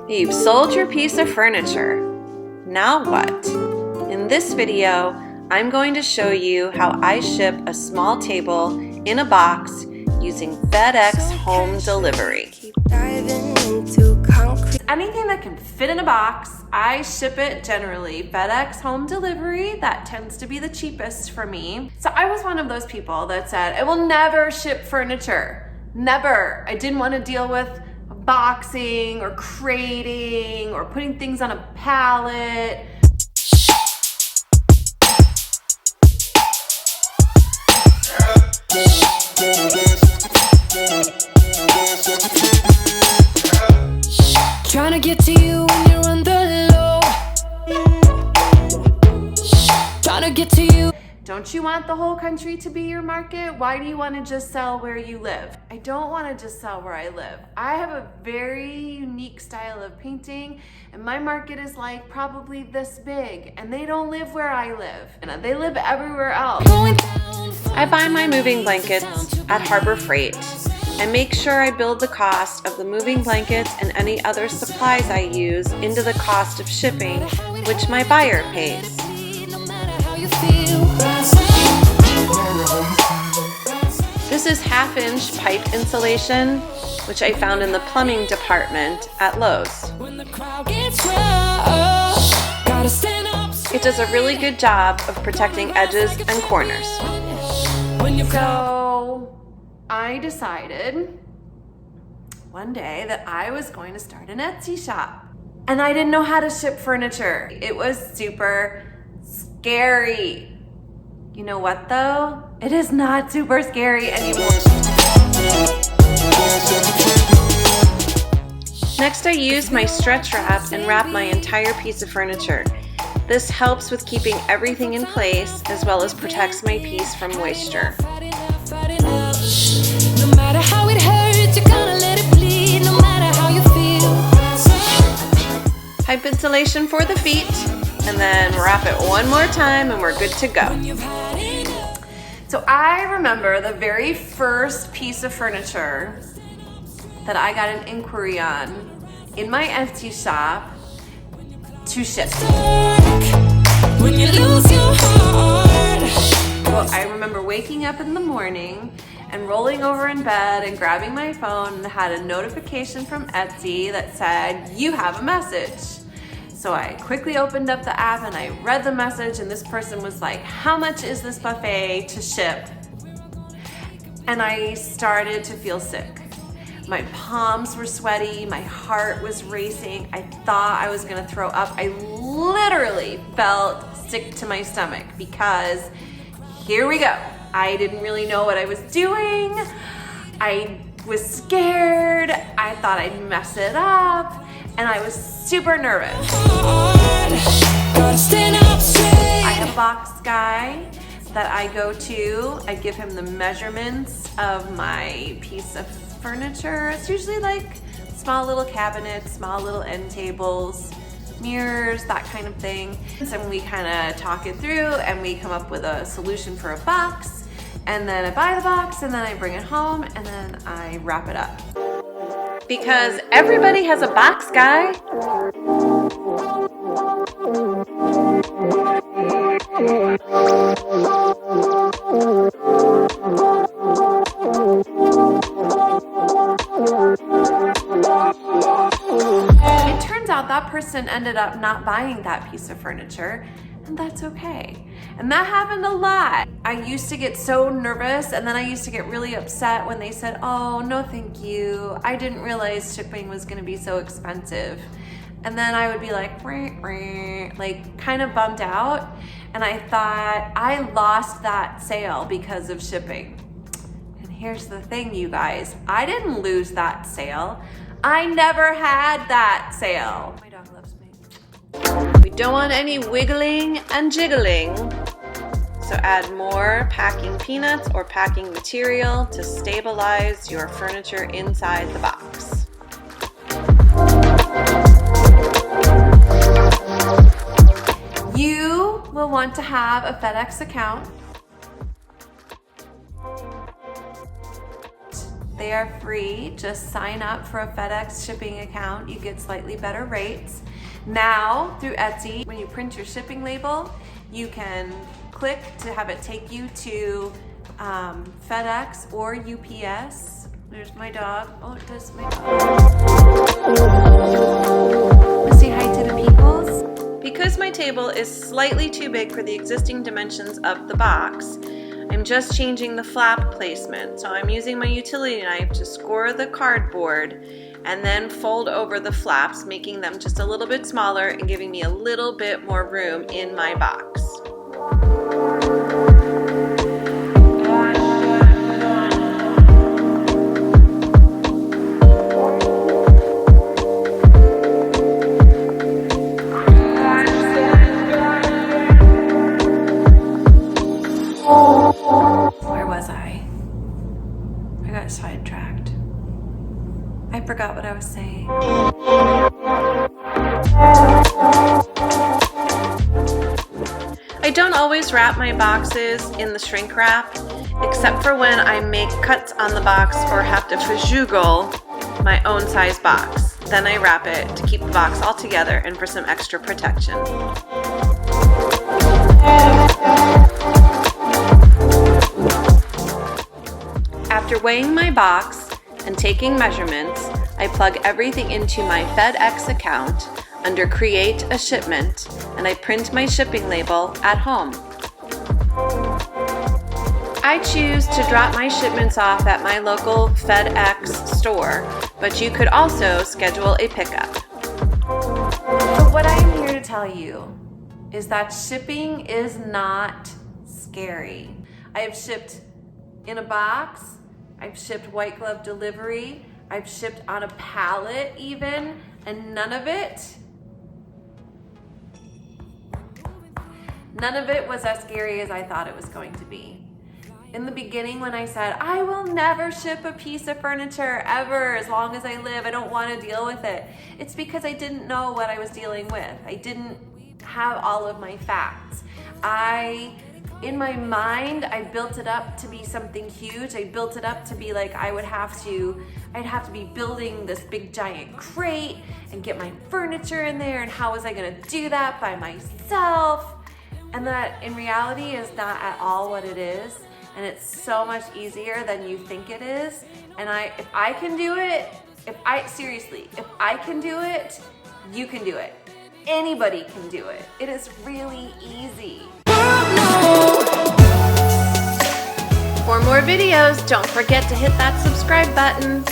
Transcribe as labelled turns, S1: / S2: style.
S1: You've sold your piece of furniture. Now what? In this video, I'm going to show you how I ship a small table in a box using FedEx Home Delivery. Anything that can fit in a box, I ship it generally. FedEx Home Delivery, that tends to be the cheapest for me. So I was one of those people that said, I will never ship furniture. Never. I didn't want to deal with boxing or crating or putting things on a pallet.
S2: Trying to get to you when you're on the low. Trying to get to you.
S1: Don't you want the whole country to be your market? Why do you want to just sell where you live? I don't want to just sell where I live. I have a very unique style of painting, and my market is like probably this big, and they don't live where I live, and they live everywhere else. I buy my moving blankets at Harbor Freight and make sure I build the cost of the moving blankets and any other supplies I use into the cost of shipping, which my buyer pays. This is half-inch pipe insulation, which I found in the plumbing department at Lowe's. It does a really good job of protecting edges and corners. So I decided one day that I was going to start an Etsy shop, and I didn't know how to ship furniture. It was super scary. You know what though? It is not super scary anymore. Next, I used my stretch wrap and wrapped my entire piece of furniture. This helps with keeping everything in place as well as protects my piece from moisture.
S2: No matter how it hurts, you're gonna let it bleed. No matter how you feel.
S1: Pipe insulation for the feet, and then wrap it one more time and we're good to go. So I remember the very first piece of furniture that I got an inquiry on in my Etsy shop to ship.
S2: When you lose your heart.
S1: Well, I remember waking up in the morning and rolling over in bed and grabbing my phone and had a notification from Etsy that said, you have a message. So I quickly opened up the app and I read the message, and this person was like, how much is this buffet to ship? And I started to feel sick. My palms were sweaty, my heart was racing. I thought I was gonna throw up. I literally felt sick to my stomach because here we go. I didn't really know what I was doing. I was scared. I thought I'd mess it up. And I was super nervous. I have a box guy that I go to. I give him the measurements of my piece of furniture. It's usually like small little cabinets, small little end tables, mirrors, that kind of thing. And we kind of talk it through and we come up with a solution for a box. And then I buy the box and then I bring it home and then I wrap it up. Because everybody has a box guy. It turns out that person ended up not buying that piece of furniture, and that's okay. And that happened a lot. I used to get so nervous, and then I used to get really upset when they said, oh, no thank you. I didn't realize shipping was gonna be so expensive. And then I would be like, like kind of bummed out. And I thought, I lost that sale because of shipping. And here's the thing, you guys, I didn't lose that sale. I never had that sale. My dog loves me. We don't want any wiggling and jiggling. So add more packing peanuts or packing material to stabilize your furniture inside the box. You will want to have a FedEx account. They They are free. Just sign up for a FedEx shipping account. You get slightly better rates. Now, through Etsy, when you print your shipping label, you can click to have it take you to FedEx or UPS. There's my dog. Oh, it does my dog. Say hi to the peoples. Because my table is slightly too big for the existing dimensions of the box, I'm just changing the flap placement. So I'm using my utility knife to score the cardboard and then fold over the flaps, making them just a little bit smaller and giving me a little bit more room in my box. Sidetracked. I forgot what I was saying. I don't always wrap my boxes in the shrink wrap, except for when I make cuts on the box or have to fajuggle my own size box. Then I wrap it to keep the box all together and for some extra protection. After weighing my box and taking measurements, I plug everything into my FedEx account under Create a Shipment, and I print my shipping label at home. I choose to drop my shipments off at my local FedEx store, but you could also schedule a pickup. So what I am here to tell you is that shipping is not scary. I have shipped in a box, I've shipped white glove delivery, I've shipped on a pallet even, and none of it was as scary as I thought it was going to be. In the beginning when I said, I will never ship a piece of furniture ever as long as I live, I don't want to deal with it, it's because I didn't know what I was dealing with. I didn't have all of my facts. In my mind, I built it up to be something huge. I built it up to be like I'd have to be building this big giant crate and get my furniture in there, and how was I gonna do that by myself? And that in reality is not at all what it is, and it's so much easier than you think it is. And if I can do it, if I can do it, you can do it. Anybody can do it. It is really easy. For more videos, don't forget to hit that subscribe button.